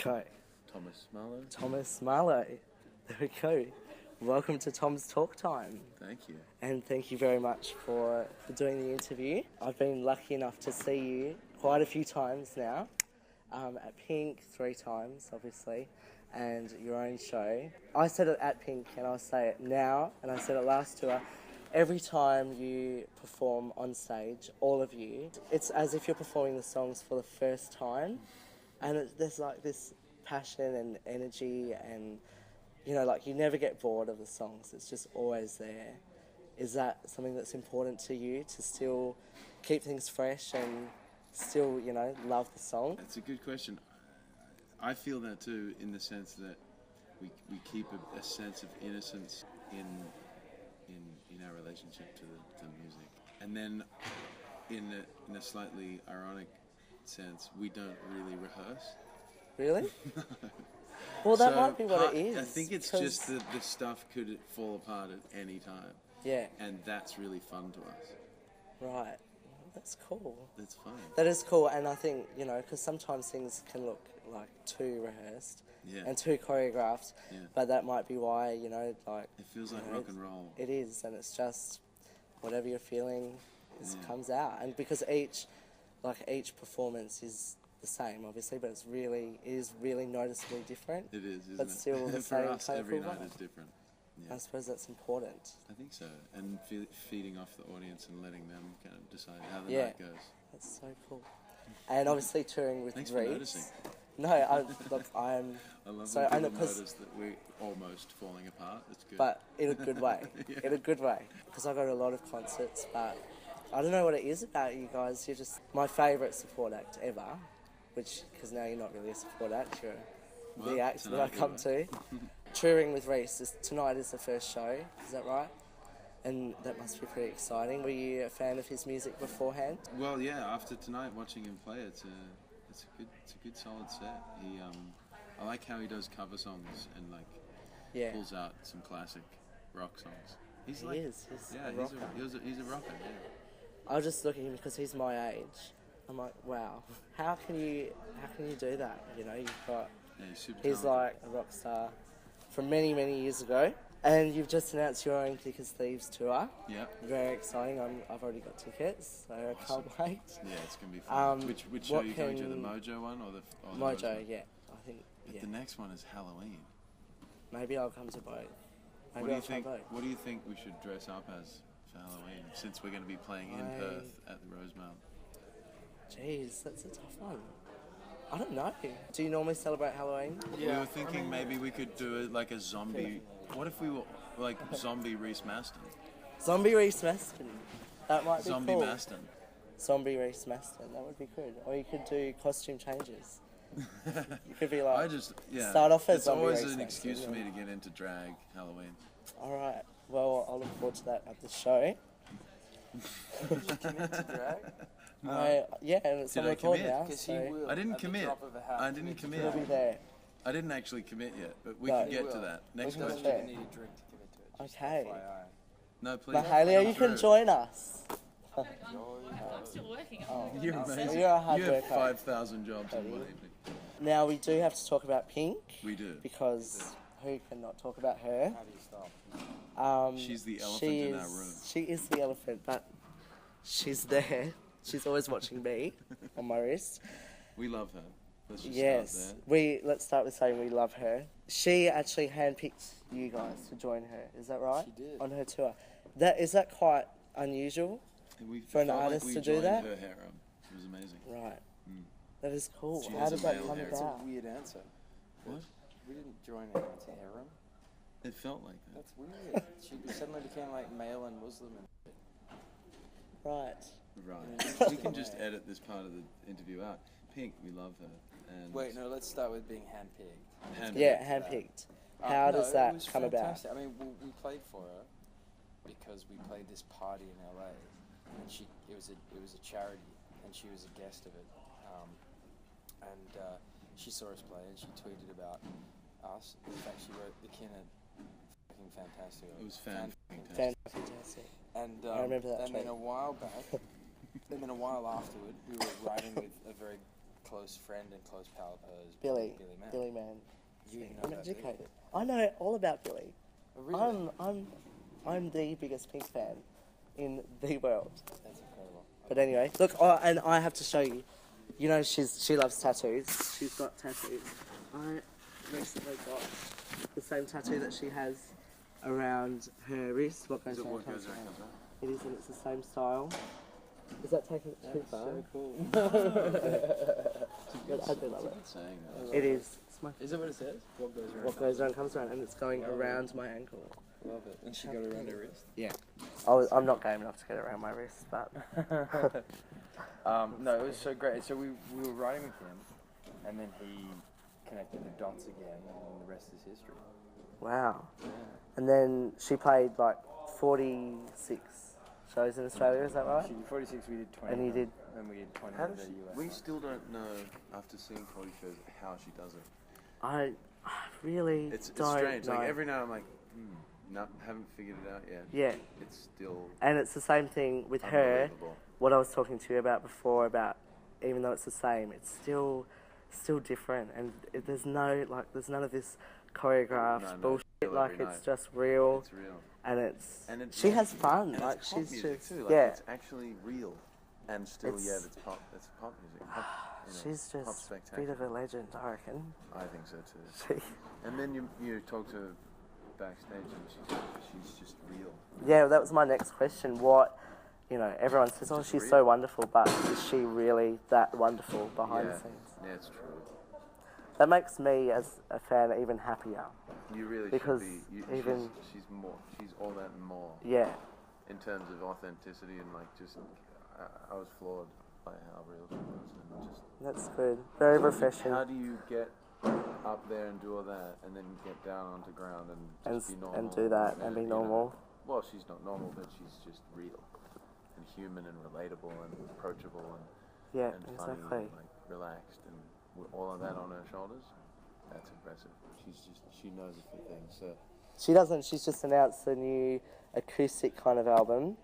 go. Thomas Marlow. Thomas Marlow. There we go. Welcome to Tom's Talk Time. Thank you. And thank you very much for doing the interview. I've been lucky enough to see you quite a few times now. At Pink 3 times, obviously, and your own show. I said it at Pink and I'll say it now, and I said it last tour. Every time you perform on stage, all of you, it's as if you're performing the songs for the first time. And there's like this passion and energy and, you know, like you never get bored of the songs. It's just always there. Is that something that's important to you, to still keep things fresh and still, you know, love the song? That's a good question. I feel that too, in the sense that we keep a sense of innocence in our relationship to the music. And then in a slightly ironic sense, we don't really rehearse. Really? Well, that might be what it is. I think it's just that the stuff could fall apart at any time. Yeah. And that's really fun to us. Right. That's cool. That's fun. That is cool, and I think, you know, because sometimes things can look like too rehearsed and too choreographed, but that might be why, you know, like... It feels like rock and roll. It is, and it's just whatever you're feeling comes out. And because each performance is the same, obviously, but it is really noticeably different. It is, isn't but it? still the For same us, kind of every cool night vibe. is different. Yeah. I suppose that's important. I think so, and feeding off the audience and letting them kind of decide how the night goes. That's so cool. And obviously touring with Thanks Reece. for noticing. No, I'm. I love so when people notice that we're almost falling apart. It's good. But in a good way. In a good way. Because I go to a lot of concerts, but I don't know what it is about you guys. You're just my favourite support act ever. Which, because now you're not really a support act, you're the act that I come to. Touring with Reece, tonight is the first show, is that right? And that must be pretty exciting. Were you a fan of his music beforehand? Well, yeah. After tonight, watching him play, it's a good solid set. I like how he does cover songs and like pulls out some classic rock songs. He's a rocker. He's a rocker. Yeah. I was just looking at him because he's my age. I'm like, wow, how can you do that? You know, you've got. Yeah, he's like a rock star from many years ago. And you've just announced your own Thieves tour. Yeah. Very exciting. I've already got tickets, so I can't wait. Yeah, it's going to be fun. Which show are you going to, the Mojo one or the Mojo, yeah. I think, But the next one is Halloween. Maybe I'll come to both. What do you think we should dress up as for Halloween, since we're going to be playing in Perth at the Rosemount? Jeez, that's a tough one. I don't know. Do you normally celebrate Halloween? Yeah. We were thinking maybe we could do it like a zombie... What if we were like zombie Reece Mastin? Zombie Reece Mastin. That might be zombie cool. Mastin. Zombie Reece Mastin. That would be good. Or you could do costume changes. You could be like... start off as zombie Reece. It's always an excuse for me to get into drag Halloween. Alright. Well, I'll look forward to that at the show. Did you commit to drag? No. And it's on record now. So I didn't commit. I didn't commit. He'll be there. I didn't actually commit yet, but we can get to that. Next question. You need a drink to commit to it. Okay. No, please. Mahalia, you can join us. I'm still working. You're amazing. You're a hard you worker. have 5,000 jobs in one evening. Now, we do have to talk about Pink. We do. Because who cannot talk about her? How do you stop? She's the elephant in our room. She is the elephant, but she's there. She's always watching me on my wrist. We love her. Let's just start there. Let's start with saying we love her. She actually handpicked you guys to join her. Is that right? She did. On her tour. Is that quite unusual for an artist to do that? Her harem. It was amazing. Right. That is cool. She How has did a that male come harem. That's about? a weird answer. What? We didn't join anyone's harem. It felt like that. That's weird. She suddenly became like male and Muslim. Right. Right. We can just edit this part of the interview out. Pink, we love her. And Wait, no, let's start with being handpicked. Handpicked. How does that come fantastic. about? I mean, we played for her because we played this party in LA, and it was a charity, and she was a guest of it, and she saw us play, and she tweeted about us. In fact, she wrote the Kinnet fucking fantastic. It was fantastic. Fantastic. And I remember that. And then a while back, and then a while afterward, we were writing with a very close friend and close pal of hers, Billy Man. Billy Man. You know I'm about Billy? educated. I know all about Billy. Oh, really? I'm the biggest Pink fan in the world. That's incredible. But anyway, look, and I have to show you. You know, she loves tattoos. She's got tattoos. I recently got the same tattoo that she has around her wrist. What goes Is it around what comes goes around around. comes It is, and it's the same style. Is that taking it too far? So cool. But I do love it. saying It is. It's my Is it what it says? What goes around? what goes around comes around, and it's going around my ankle. Love it. And she got it around her wrist? Yeah. I'm not game enough to get it around my wrist, but No, it was so great. So we were riding with him, and then he connected the dots again, and the rest is history. wow. Yeah. And then she played like 46 shows in Australia. Is that right? She did 46, we did 20. And you did. And we did 20 How in does the she, US. we still don't know, after seeing 40 shows, how she does it. I really It's don't strange. know. Like every night I'm like, no, haven't figured it out yet. Yeah, It's still and it's the same thing with her. unbelievable. What I was talking to you about before, about even though it's the same, it's still different, and there's none of this choreographed No, bullshit. real Like every it's night. just real, It's real. and it's And it's she like- has fun. And Like it's pop she's music just too. Like yeah. it's actually real. And still, It's- yeah, it's pop. It's pop music. Pop, She's pop just a spectacular. bit of a legend, I reckon. I think so too. She, And then you talk to her backstage, and she's just real. yeah, that was my next question. What, everyone says, oh, Just she's real. so wonderful, but is she really that wonderful behind the Yeah. scenes? Yeah, it's true. That makes me, as a fan, even happier. You really Because should be. even- she's more. She's all that and more Yeah, in terms of authenticity and like just. I was floored by how real she was, and just. that's good. Very refreshing. How do you get up there and do all that, and then get down onto ground and just be normal? And do that and be you know? normal. Well, she's not normal, but she's just real and human and relatable and approachable and Yeah, and funny exactly. and like relaxed, and with all of that on her shoulders, that's impressive. She knows a few things. So She doesn't. She's just announced a new acoustic kind of album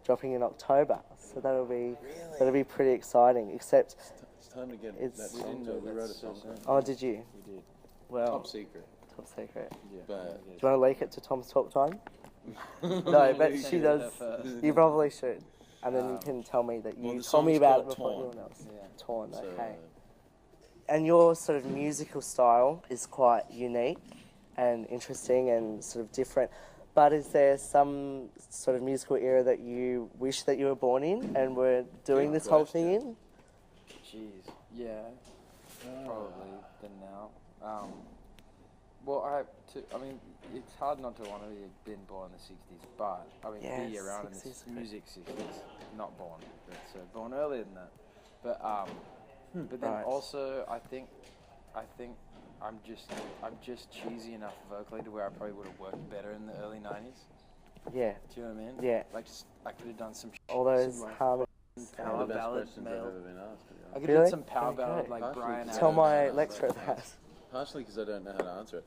dropping in October. So that'll be pretty exciting. Except, it's time to get It's- that We song. didn't know We wrote a that's song. so soon. oh, did you? We did. Well, Top secret. top secret. Yeah. But- Do you want to leak it to Tom's Talk Time? No, but You she should does. do that first. You probably should. And then you Um, can tell me that you well, the told me song's about it called before Torn. anyone else. Yeah. Torn, So, okay. And your sort of musical style is quite unique and interesting and sort of different. But is there some sort of musical era that you wish that you were born in and were doing Good this whole thing question. in? Jeez. Yeah. Probably than now. Well, I mean, it's hard not to want to have been born in the 60s, but, I mean, be Yes, around in 60s, the music 60s, not born, but so born earlier than that. But, but then Right. also, I think I'm just cheesy enough vocally to where I probably would have worked better in the early 90s. Yeah, Do you know what I mean? Yeah. Like, I could have done some all those like harmonies. One power of the best ballad questions I've male. ever been asked. To be I honest. could Really? do some power Okay. ballad like Partially Brian because Tell Adams. my Yeah. lecturer that. Partially because I don't know how to answer it.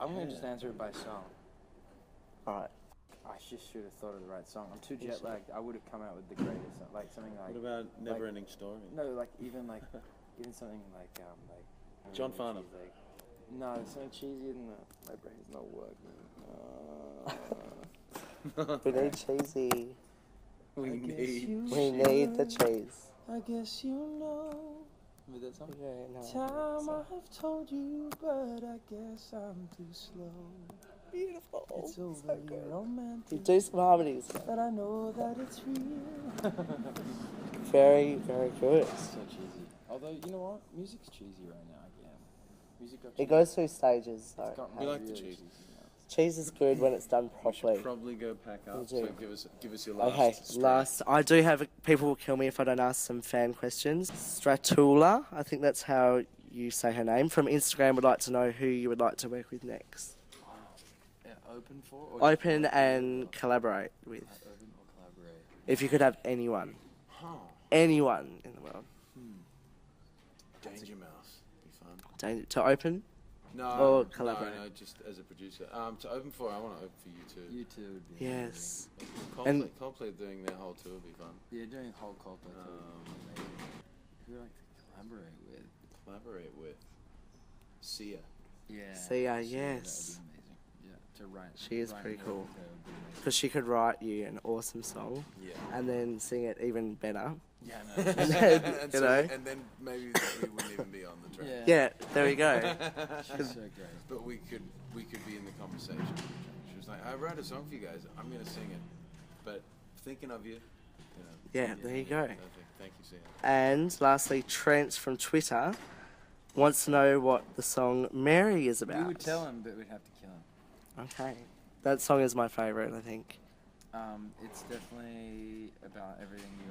I'm going to just answer it by song. Alright. I just should have thought of the right song. I'm too jet lagged. I would have come out with the greatest song, like something like What about Never Ending Story? no, like even something like John Farnham. Like, no, it's something cheesier than that. My brain's not working. We need cheesy. We I guess need. you We need the cheese. I guess you know. Remember that song? Yeah, no. Time I have told you, but I guess I'm too slow. Beautiful. It's So overly good. You romantic, do some harmonies. but I know that it's real. Very, very good. So cheesy. Although, you know what? Music's cheesy right now again. Music got It cheesy. goes through stages, It's though. gotten We like the really cheese. cheesy now. Cheese is good when it's done We properly. should probably go pack We up. do. So give us your last. Okay, streak. last. I do have. People will kill me if I don't ask some fan questions. Stratula, I think that's how you say her name. From Instagram, would like to know who you would like to work with next. Yeah, open for? Or Open and collaborate with. Open or collaborate? If you could have anyone. Anyone in the world. Danger Mouse. Be fun. To open? No. Or collaborate. No, just as a producer. To open for, I want to open for you too. You two would be Yes. Coldplay, and- Coldplay doing their whole tour would be fun. amazing. Yeah, doing whole Coldplay tour. Um, Amazing. Who like to Collaborate with Sia. Yeah. Sia, That yes. would be amazing. Yeah. To write. She is write pretty her, cool. that would be amazing. Because she could write you an awesome song Yeah. and then sing it even better. Yeah, no. And then, and, you know. and then maybe we wouldn't even be on the track. Yeah. Yeah, there we go. She's so great. But we could be in the conversation. She was like, I wrote a song for you guys. I'm gonna sing it. But thinking of you. Yeah, there you go. Perfect. Thank you, Sia. And lastly, Trent from Twitter wants to know what the song Mary is about. We would tell him, but we'd have to kill him. Okay. That song is my favourite, I think. It's definitely about everything you